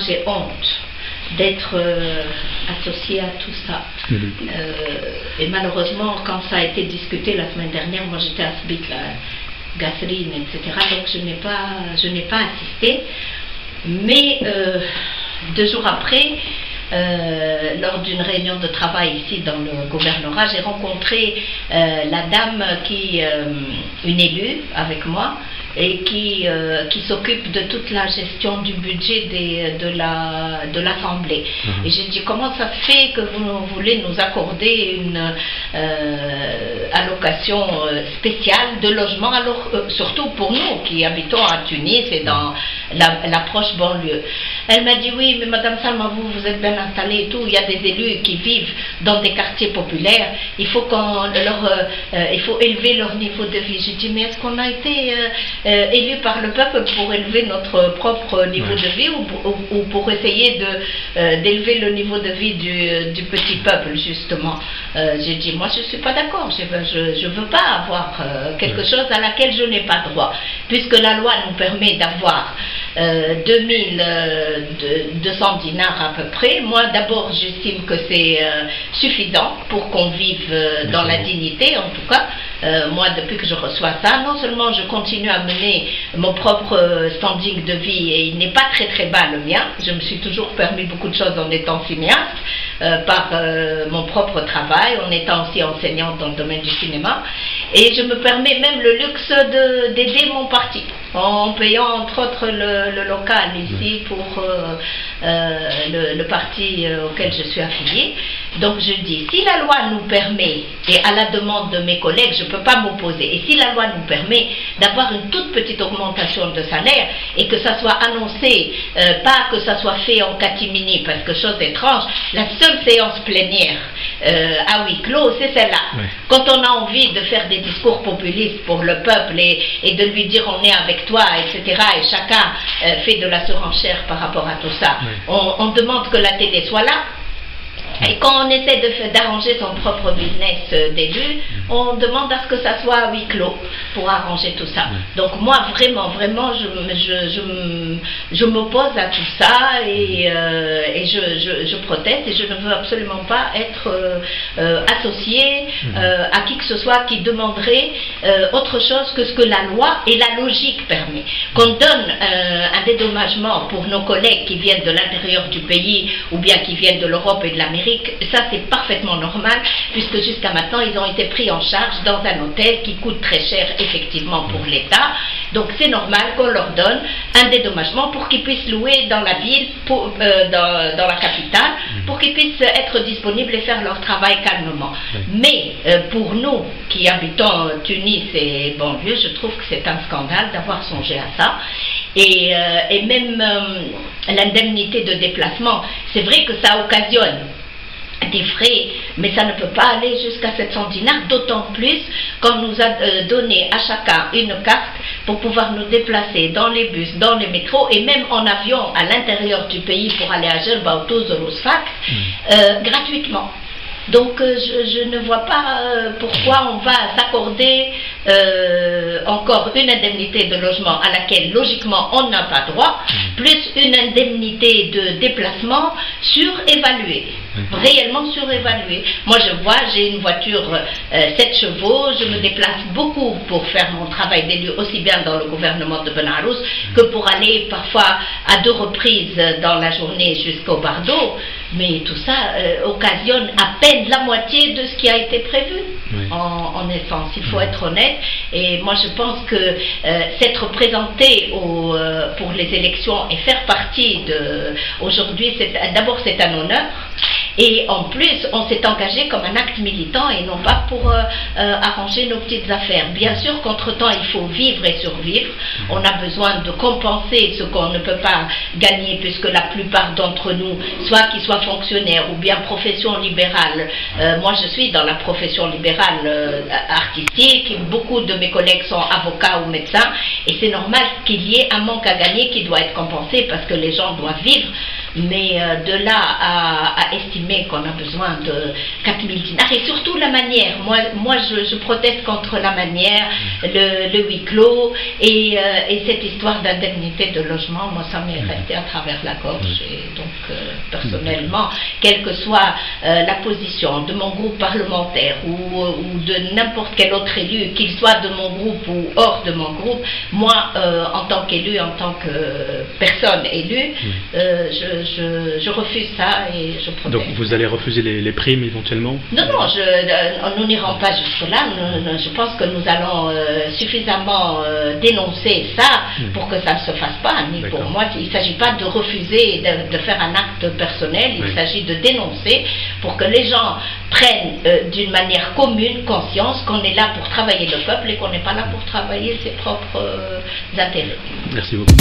j'ai honte d'être associée à tout ça. Et malheureusement, quand ça a été discuté la semaine dernière, moi j'étais à Sbit, la Gasserine, etc. Donc je n'ai pas assisté. Mais 2 jours après, lors d'une réunion de travail ici dans le gouvernorat, j'ai rencontré la dame une élue avec moi, et qui s'occupe de toute la gestion du budget de l'Assemblée. Et j'ai dit, comment ça se fait que vous voulez nous accorder une allocation spéciale de logement, alors surtout pour nous qui habitons à Tunis et dans la proche banlieue. Elle m'a dit, oui, mais Madame Salma, vous êtes bien installée et tout, il y a des élus qui vivent dans des quartiers populaires, il faut il faut élever leur niveau de vie. J'ai dit, mais est-ce qu'on a été élu par le peuple pour élever notre propre niveau de vie ou pour essayer d'élever le niveau de vie du petit peuple, justement. J'ai dit, moi je ne suis pas d'accord, je ne veux pas avoir quelque chose à laquelle je n'ai pas droit, puisque la loi nous permet d'avoir 2200 dinars à peu près. Moi d'abord j'estime que c'est suffisant pour qu'on vive dans la dignité, en tout cas. Moi, depuis que je reçois ça, non seulement je continue à mener mon propre standing de vie, et il n'est pas très très bas le mien, je me suis toujours permis beaucoup de choses en étant cinéaste, par mon propre travail, en étant aussi enseignante dans le domaine du cinéma, et je me permets même le luxe d'aider mon parti, en payant entre autres le local ici pour le parti auquel je suis affiliée. Donc je dis, si la loi nous permet, et à la demande de mes collègues, je ne peux pas m'opposer, et si la loi nous permet d'avoir une toute petite augmentation de salaire, et que ça soit annoncé, pas que ça soit fait en catimini, parce que chose étrange, la seule séance plénière à huis clos, c'est celle-là. Oui. Quand on a envie de faire des discours populistes pour le peuple, et de lui dire on est avec toi, etc., et chacun fait de la surenchère par rapport à tout ça, oui. On demande que la télé soit là. Et quand on essaie d'arranger son propre business d'élu, on demande à ce que ça soit à huis clos pour arranger tout ça. Donc moi vraiment je m'oppose à tout ça, et je proteste, et je ne veux absolument pas être associée à qui que ce soit qui demanderait autre chose que ce que la loi et la logique permet. Qu'on donne un dédommagement pour nos collègues qui viennent de l'intérieur du pays ou bien qui viennent de l'Europe et de l'Amérique, ça c'est parfaitement normal, puisque jusqu'à maintenant ils ont été pris en charge dans un hôtel qui coûte très cher effectivement pour l'État. Donc c'est normal qu'on leur donne un dédommagement pour qu'ils puissent louer dans la ville, dans la capitale, pour qu'ils puissent être disponibles et faire leur travail calmement. Mais pour nous qui habitons Tunis et banlieue, je trouve que c'est un scandale d'avoir songé à ça. Et même l'indemnité de déplacement, c'est vrai que ça occasionne des frais, mais ça ne peut pas aller jusqu'à 700 dinars, d'autant plus qu'on nous a donné à chacun une carte pour pouvoir nous déplacer dans les bus, dans les métros, et même en avion à l'intérieur du pays pour aller à Jerba ou Toulouse ou Sfax, gratuitement. Donc je ne vois pas pourquoi on va s'accorder encore une indemnité de logement à laquelle logiquement on n'a pas droit, plus une indemnité de déplacement surévaluée, réellement surévaluée. Moi je vois, j'ai une voiture 7 chevaux, je me déplace beaucoup pour faire mon travail d'élu, aussi bien dans le gouvernement de Benarous que pour aller parfois à 2 reprises dans la journée jusqu'au Bardo, mais tout ça occasionne à peine la moitié de ce qui a été prévu en essence, il faut être honnête. Et moi je pense que s'être présenté pour les élections et faire partie aujourd'hui, d'abord c'est un honneur, et en plus on s'est engagé comme un acte militant et non pas pour arranger nos petites affaires. Bien sûr qu'entre-temps il faut vivre et survivre, on a besoin de compenser ce qu'on ne peut pas gagner, puisque la plupart d'entre nous, soit qu'ils soient fonctionnaires ou bien profession libérale, moi je suis dans la profession libérale artistique, beaucoup de mes collègues sont avocats ou médecins, et c'est normal qu'il y ait un manque à gagner qui doit être compensé parce que les gens doivent vivre. mais de là à estimer qu'on a besoin de 4000 dinars, et surtout la manière. Moi je proteste contre la manière, le huis clos et cette histoire d'indemnité de logement. Moi, ça m'est resté à travers la gorge, et donc personnellement, quelle que soit la position de mon groupe parlementaire ou de n'importe quel autre élu, qu'il soit de mon groupe ou hors de mon groupe, moi, en tant qu'élu, en tant que personne élue, je refuse ça et je proteste. Donc vous allez refuser les primes éventuellement? Non, nous n'irons pas jusque-là. Je pense que nous allons suffisamment dénoncer ça pour que ça ne se fasse pas. Ni pour moi, il ne s'agit pas de refuser de faire un acte personnel, il s'agit de dénoncer pour que les gens prennent d'une manière commune conscience qu'on est là pour travailler le peuple et qu'on n'est pas là pour travailler ses propres intérêts. Merci beaucoup.